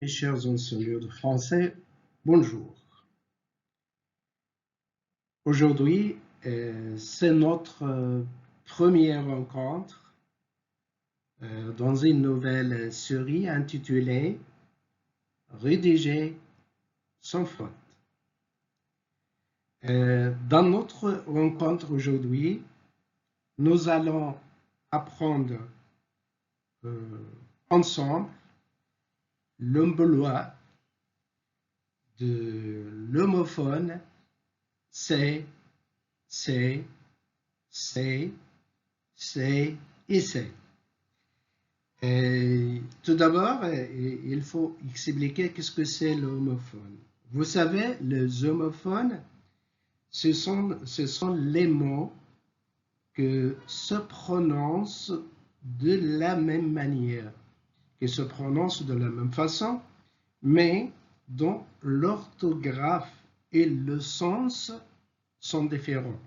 Mes chers enseignants de français, bonjour. Aujourd'hui, c'est notre première rencontre dans une nouvelle série intitulée Rédiger sans faute. Dans notre rencontre aujourd'hui, nous allons apprendre ensemble l'emploi de l'homophone c'est, et c'est. Tout d'abord, il faut expliquer qu'est-ce que c'est l'homophone. Vous savez, les homophones, ce sont les mots que se prononcent de la même manière, qui se prononcent de la même façon, mais dont l'orthographe et le sens sont différents.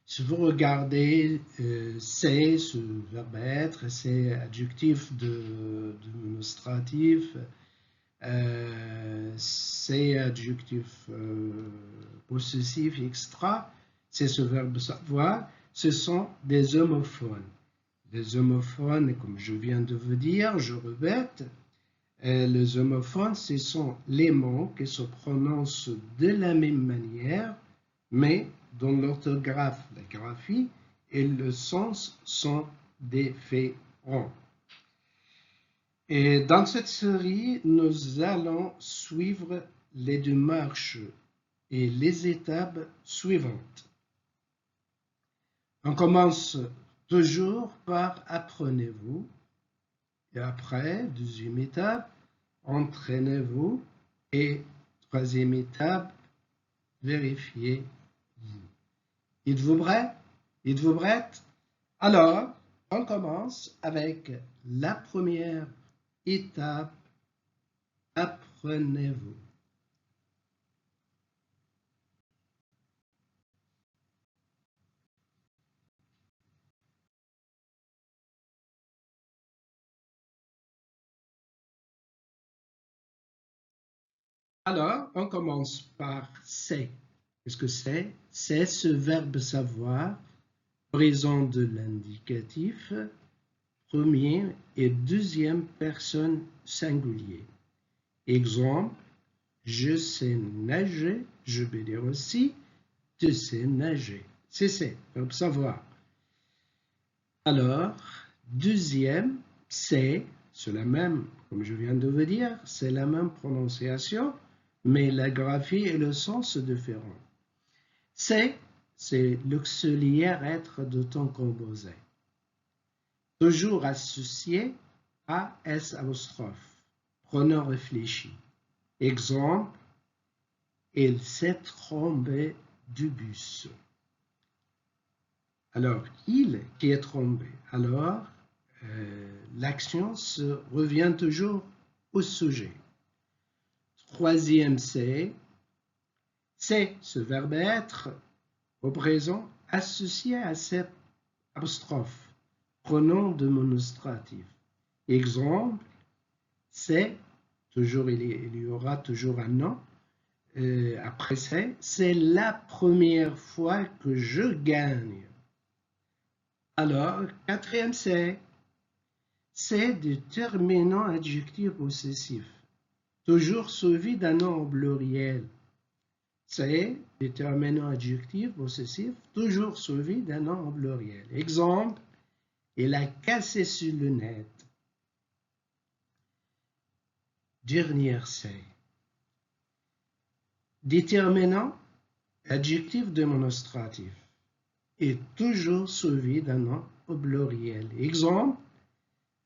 Si vous regardez c'est, ce verbe être, c'est adjectif démonstratif, c'est adjectif possessif, etc. C'est ce verbe savoir, ce sont des homophones. Les homophones, comme je viens de vous dire, je répète, les homophones, ce sont les mots qui se prononcent de la même manière, mais dont l'orthographe, la graphie et le sens sont différents. Et dans cette série, nous allons suivre les démarches et les étapes suivantes. On commence toujours par apprenez-vous, et après, deuxième étape, entraînez-vous, et troisième étape, vérifiez-vous. Êtes-vous prêts? Êtes-vous prête? Alors, on commence avec la première étape, apprenez-vous. Alors, on commence par c'est. Qu'est-ce que c'est? C'est ce verbe savoir, présent de l'indicatif, première et deuxième personne singulier. Exemple, je sais nager, je peux dire aussi, tu sais nager. C'est, verbe savoir. Alors, deuxième, c'est la même, comme je viens de vous dire, c'est la même prononciation, mais la graphie et le sens sont différents. C'est l'auxiliaire être de temps composé, toujours associé à S apostrophe, pronom réfléchi. Exemple, il s'est trompé du bus. Alors, il qui est trompé. Alors, l'action se revient toujours au sujet. Troisième, c'est ce verbe être au présent associé à cette apostrophe, pronom démonstratif. Exemple, c'est, toujours il y aura toujours un nom, après c'est la première fois que je gagne. Alors, quatrième, c'est déterminant adjectif possessif, toujours suivi d'un nom au pluriel. C'est déterminant adjectif possessif, toujours suivi d'un nom au pluriel. Exemple, il a cassé ses lunettes. Dernière, c'est déterminant adjectif démonstratif et toujours suivi d'un nom au pluriel. Exemple,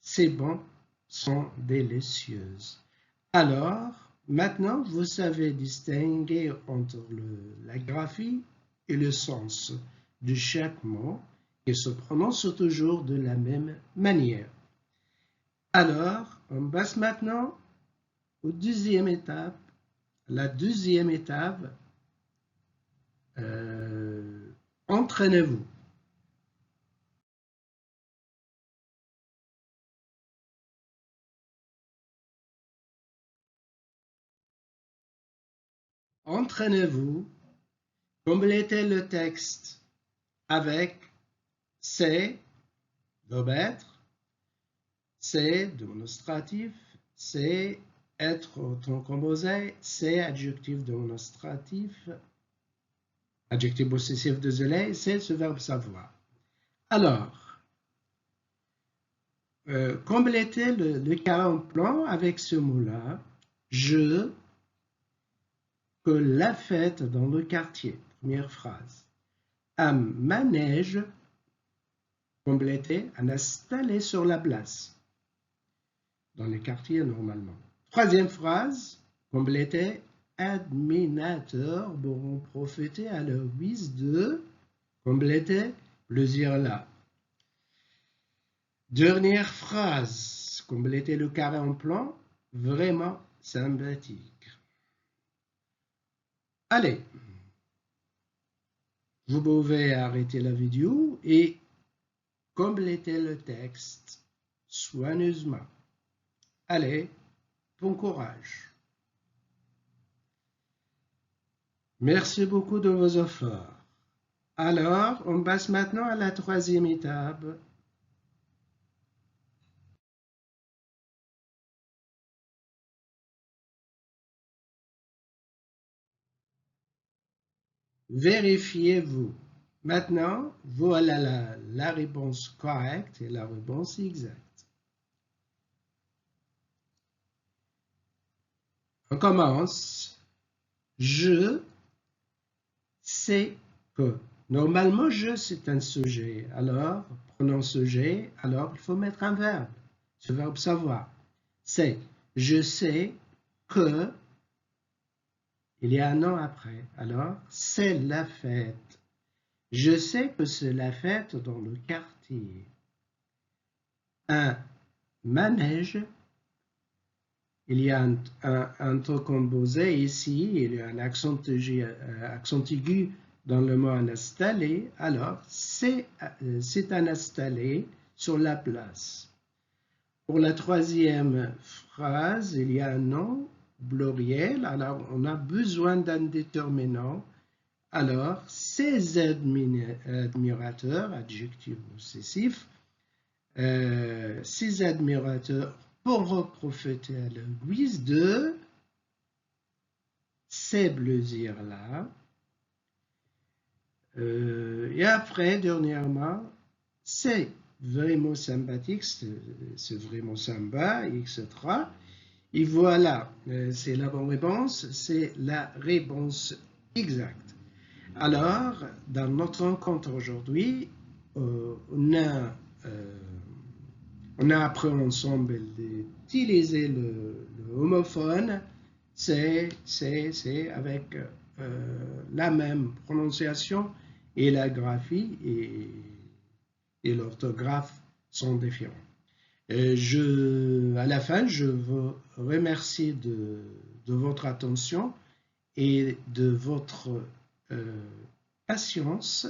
ces bons sont délicieuses. Alors, maintenant, vous savez distinguer entre la graphie et le sens de chaque mot et se prononce toujours de la même manière. Alors, on passe maintenant aux deuxième étape. La deuxième étape, entraînez-vous. entraînez-vous, complétez le texte avec c'est, verbe être, c'est, démonstratif, c'est, être au temps composé, c'est, adjectif démonstratif, adjectif possessif, désolé, c'est ce verbe savoir. Alors, complétez le cas en plan avec ce mot-là. Je, que la fête dans le quartier. Première phrase. Un manège, complété, un installé sur la place. Dans les quartiers normalement. Troisième phrase, complétée, adminateurs pourront profiter à leur guise de, compléter, plaisir là. Dernière phrase, compléter le carré en plan, vraiment sympathique. Allez, vous pouvez arrêter la vidéo et compléter le texte soigneusement. Allez, bon courage. Merci beaucoup de vos efforts. Alors, on passe maintenant à la troisième étape. Vérifiez-vous. Maintenant, voilà la réponse correcte et la réponse exacte. On commence. Je sais que. Normalement, je, c'est un sujet. Alors, prenons sujet. Alors, il faut mettre un verbe. Ce verbe savoir. C'est. Je sais que. Il y a un nom après. Alors, c'est la fête. Je sais que c'est la fête dans le quartier. Un manège. Il y a un temps composé ici. Il y a un accent aigu dans le mot installé. Alors, c'est un installé sur la place. Pour la troisième phrase, il y a un nom pluriel. Alors, on a besoin d'un déterminant. Alors, ces admirateurs, adjectif possessif, ces admirateurs pourront profiter à leur guise de ces plaisirs-là. Et après, dernièrement, c'est vraiment sympathique, c'est vraiment sympa, etc. Et voilà, c'est la bonne réponse, c'est la réponse exacte. Alors, dans notre rencontre aujourd'hui, on a appris ensemble d'utiliser le homophone, c'est avec la même prononciation et la graphie et l'orthographe sont différents. À la fin, je vous remercie de votre attention et de votre patience.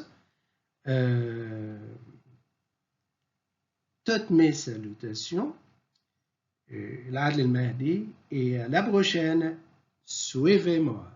Toutes mes salutations. Et à la prochaine, suivez-moi.